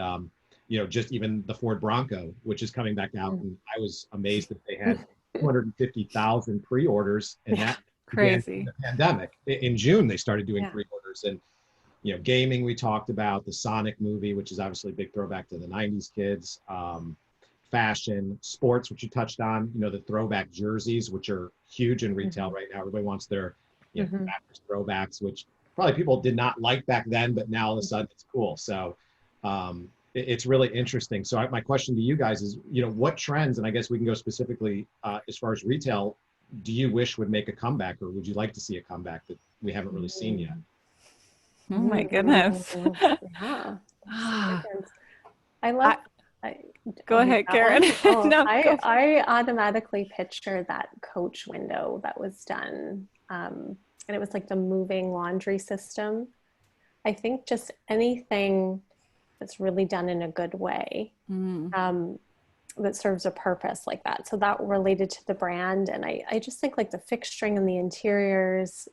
you know, just even the Ford Bronco, which is coming back out. And I was amazed that they had 250,000 pre-orders, and that crazy. In the pandemic. In June, they started doing pre-orders. And, you know, gaming, we talked about the Sonic movie, which is obviously a big throwback to the 90s kids. Fashion, sports, which you touched on, you know, the throwback jerseys, which are huge in retail right now. Everybody wants their, you know, throwbacks, which probably people did not like back then, but now all of a sudden it's cool. So, it's really interesting. So my question to you guys is, you know, what trends, and I guess we can go specifically as far as retail, do you wish would make a comeback, or would you like to see a comeback that we haven't really seen yet? Oh my goodness. Yeah. Ah, I love. go ahead, Karen. Oh, No, go I automatically picture that Coach window that was done, and it was like the moving laundry system. I think just anything that's really done in a good way, that serves a purpose like that. So that related to the brand, and I just think like the fixturing and the interiors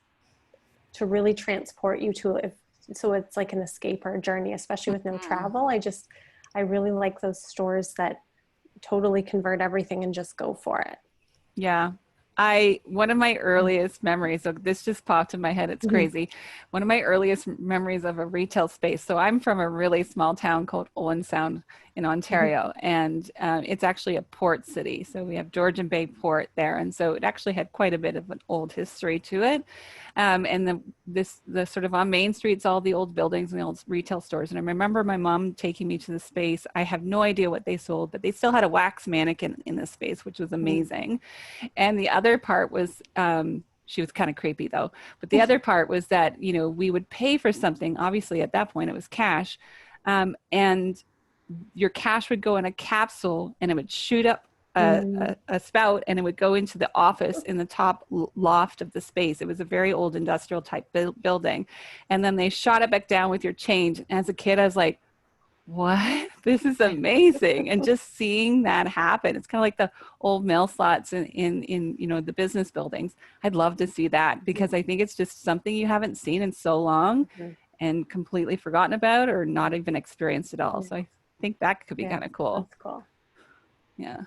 to really transport you to so it's like an escape or a journey, especially with no travel. I really like those stores that totally convert everything and just go for it. Yeah. One of my earliest memories, so this just popped in my head, it's crazy. One of my earliest memories of a retail space. So I'm from a really small town called Owen Sound in Ontario, and it's actually a port city. So we have Georgian Bay Port there. And so it actually had quite a bit of an old history to it. And the sort of on Main Street's all the old buildings and the old retail stores. And I remember my mom taking me to the space. I have no idea what they sold, but they still had a wax mannequin in the space, which was amazing. And the other part was, she was kind of creepy though, but the other part was that, you know, we would pay for something. Obviously at that point it was cash. And your cash would go in a capsule and it would shoot up a spout and it would go into the office in the top loft of the space. It was a very old industrial type building. And then they shot it back down with your change. And as a kid, I was like, what? This is amazing. And just seeing that happen, it's kind of like the old mail slots in you know, the business buildings. I'd love to see that because I think it's just something you haven't seen in so long and completely forgotten about or not even experienced at all. So I think that could be kind of cool. That's cool. Yeah.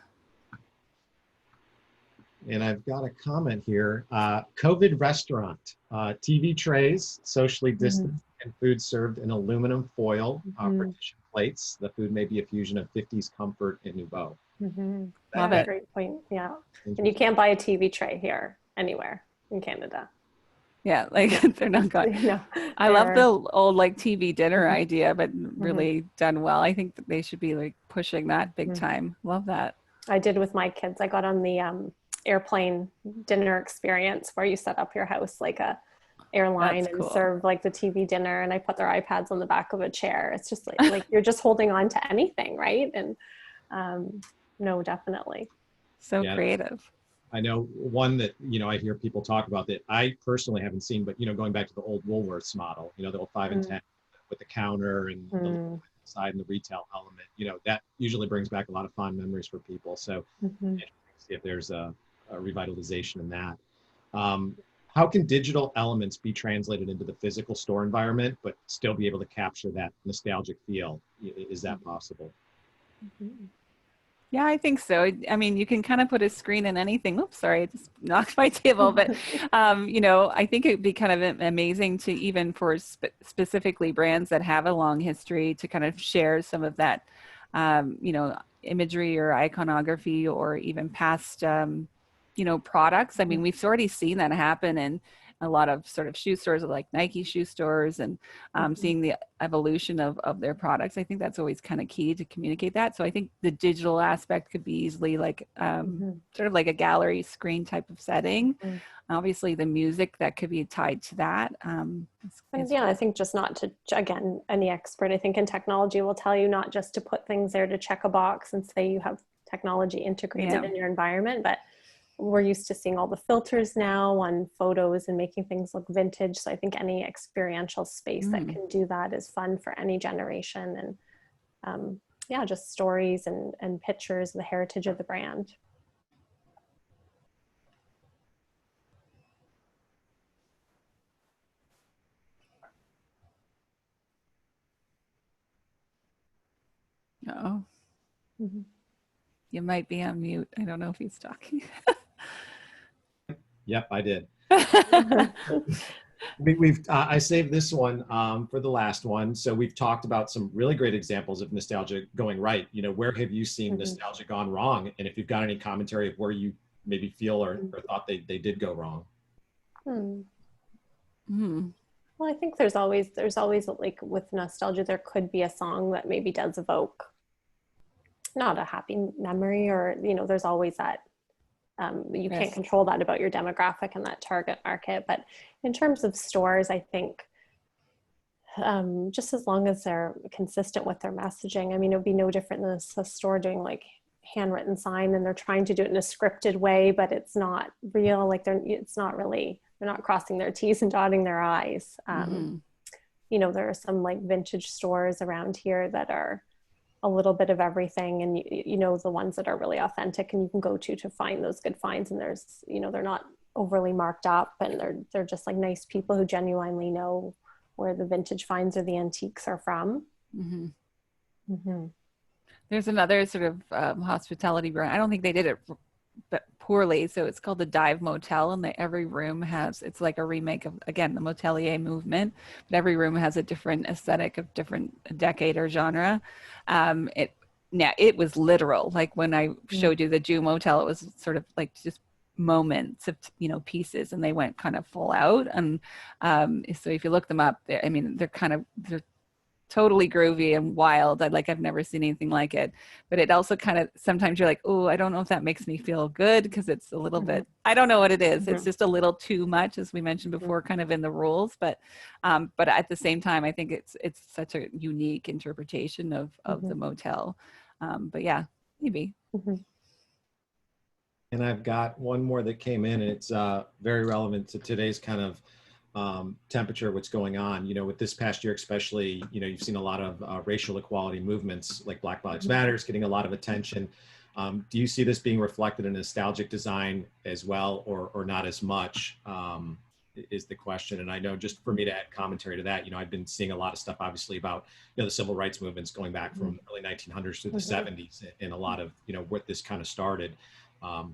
And I've got a comment here. COVID restaurant, TV trays, socially distanced, and food served in aluminum foil, partition plates. The food may be a fusion of 50s comfort and nouveau. Love it. Great point. Yeah. And you can't buy a TV tray here anywhere in Canada. Yeah, like they're not going. No, I love the old like TV dinner idea, but really done well. I think that they should be like pushing that big time. Love that. I did with my kids. I got on the airplane dinner experience where you set up your house like a airline and serve like the TV dinner, and I put their iPads on the back of a chair. It's just like you're just holding on to anything, right? And no, definitely. So creative. I know one that, you know, I hear people talk about that I personally haven't seen, but, you know, going back to the old Woolworths model, you know, the old 5 and 10 with the counter and the side and the retail element, you know, that usually brings back a lot of fond memories for people. So see if there's a revitalization in that. How can digital elements be translated into the physical store environment, but still be able to capture that nostalgic feel? Is that possible? Yeah, I think so. I mean, you can kind of put a screen in anything. Oops, sorry, I just knocked my table. But, you know, I think it'd be kind of amazing to even for specifically brands that have a long history to kind of share some of that, you know, imagery or iconography or even past, you know, products. I mean, we've already seen that happen in a lot of sort of shoe stores like Nike shoe stores and seeing the evolution of their products. I think that's always kind of key to communicate that. So I think the digital aspect could be easily like sort of like a gallery screen type of setting. Obviously the music that could be tied to that. Yeah, I think just not to, again, any expert, I think in technology will tell you not just to put things there to check a box and say you have technology integrated in your environment, but we're used to seeing all the filters now on photos and making things look vintage. So I think any experiential space that can do that is fun for any generation. And yeah, just stories and pictures of the heritage of the brand. Oh, you might be on mute. I don't know if he's talking. Yep, I did. I saved this one for the last one. So we've talked about some really great examples of nostalgia going right. You know, where have you seen nostalgia gone wrong? And if you've got any commentary of where you maybe feel or thought they did go wrong. Well, I think there's always like with nostalgia, there could be a song that maybe does evoke not a happy memory, or, you know, there's always that. You can't control that about your demographic and that target market. But in terms of stores, I think just as long as they're consistent with their messaging. I mean, it would be no different than a store doing like handwritten sign and they're trying to do it in a scripted way, but it's not real. Like they're not crossing their T's and dotting their I's. You know, there are some like vintage stores around here that are a little bit of everything, and you know, the ones that are really authentic and you can go to find those good finds, and there's, you know, they're not overly marked up, and they're just like nice people who genuinely know where the vintage finds or the antiques are from. There's another sort of hospitality brand. I don't think they did it but poorly. So it's called the Dive Motel, and every room has, it's like a remake of, again, the Motelier movement, but every room has a different aesthetic of different decade or genre. It was literal. Like when I showed you the Jew Motel, it was sort of like just moments of, you know, pieces, and they went kind of full out. And so if you look them up, I mean, they're totally groovy and wild. I've never seen anything like it, but it also kind of, sometimes you're like, oh, I don't know if that makes me feel good, because it's a little bit, I don't know what it is. It's just a little too much, as we mentioned before, kind of in the rules, but at the same time, I think it's such a unique interpretation of the motel. But yeah, maybe. And I've got one more that came in, and it's very relevant to today's kind of temperature, what's going on, you know, with this past year, especially, you know, you've seen a lot of racial equality movements like Black Lives Matters getting a lot of attention. Do you see this being reflected in nostalgic design as well, or not as much, is the question. And I know, just for me to add commentary to that, you know, I've been seeing a lot of stuff, obviously, about, you know, the civil rights movements going back from early 1900s to the 70s, and a lot of, you know, what this kind of started.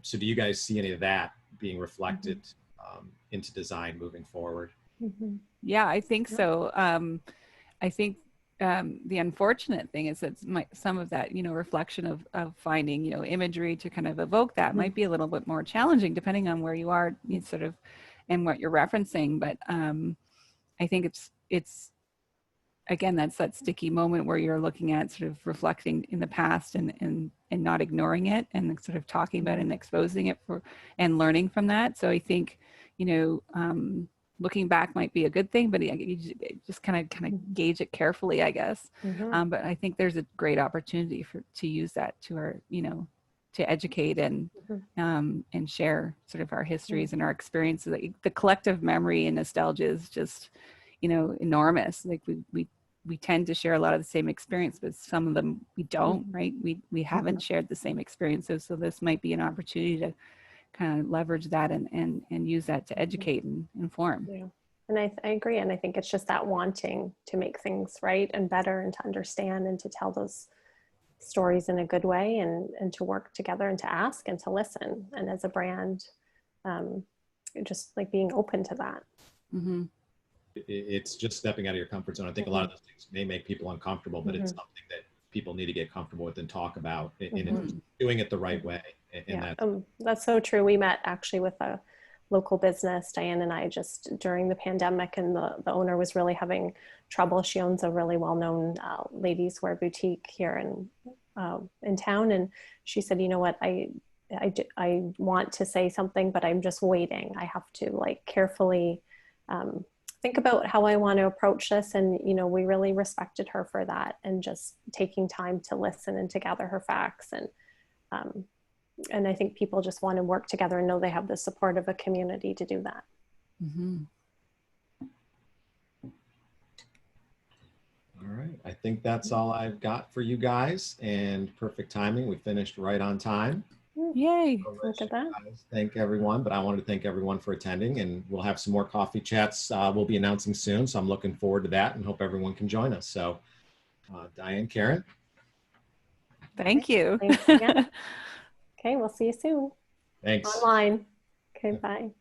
So do you guys see any of that being reflected into design moving forward? Yeah, I think so. I think the unfortunate thing is that some of that, you know, reflection of finding, you know, imagery to kind of evoke that might be a little bit more challenging depending on where you are, you sort of, and what you're referencing. But I think it's again, that's that sticky moment where you're looking at sort of reflecting in the past and not ignoring it, and sort of talking about it and exposing it and learning from that. So I think, you know, looking back might be a good thing, but you just kind of gauge it carefully, I guess. But I think there's a great opportunity to use that to our, you know, to educate and share sort of our histories and our experiences. The collective memory and nostalgia is just, you know, enormous. Like we tend to share a lot of the same experience, but some of them we don't, right? We haven't shared the same experiences. So this might be an opportunity to kind of leverage that and use that to educate and inform. Yeah. And I agree. And I think it's just that wanting to make things right and better, and to understand and to tell those stories in a good way, and to work together and to ask and to listen. And as a brand, just like being open to that. It's just stepping out of your comfort zone. I think a lot of those things may make people uncomfortable, but it's something that people need to get comfortable with and talk about, and doing it the right way. And that's so true. We met actually with a local business, Diane and I, just during the pandemic, and the owner was really having trouble. She owns a really well-known ladies' wear boutique here in town, and she said, you know what, I want to say something, but I'm just waiting. I have to like carefully think about how I want to approach this. And, you know, we really respected her for that, and just taking time to listen and to gather her facts. And I think people just want to work together and know they have the support of a community to do that. All right. I think that's all I've got for you guys, and perfect timing. We finished right on time. Yay. Look at that. Thank everyone, but I wanted to thank everyone for attending, and we'll have some more coffee chats we'll be announcing soon. So I'm looking forward to that, and hope everyone can join us. So Diane, Karen. Thank you. Thanks again. Okay, we'll see you soon. Thanks. Online. Okay, bye.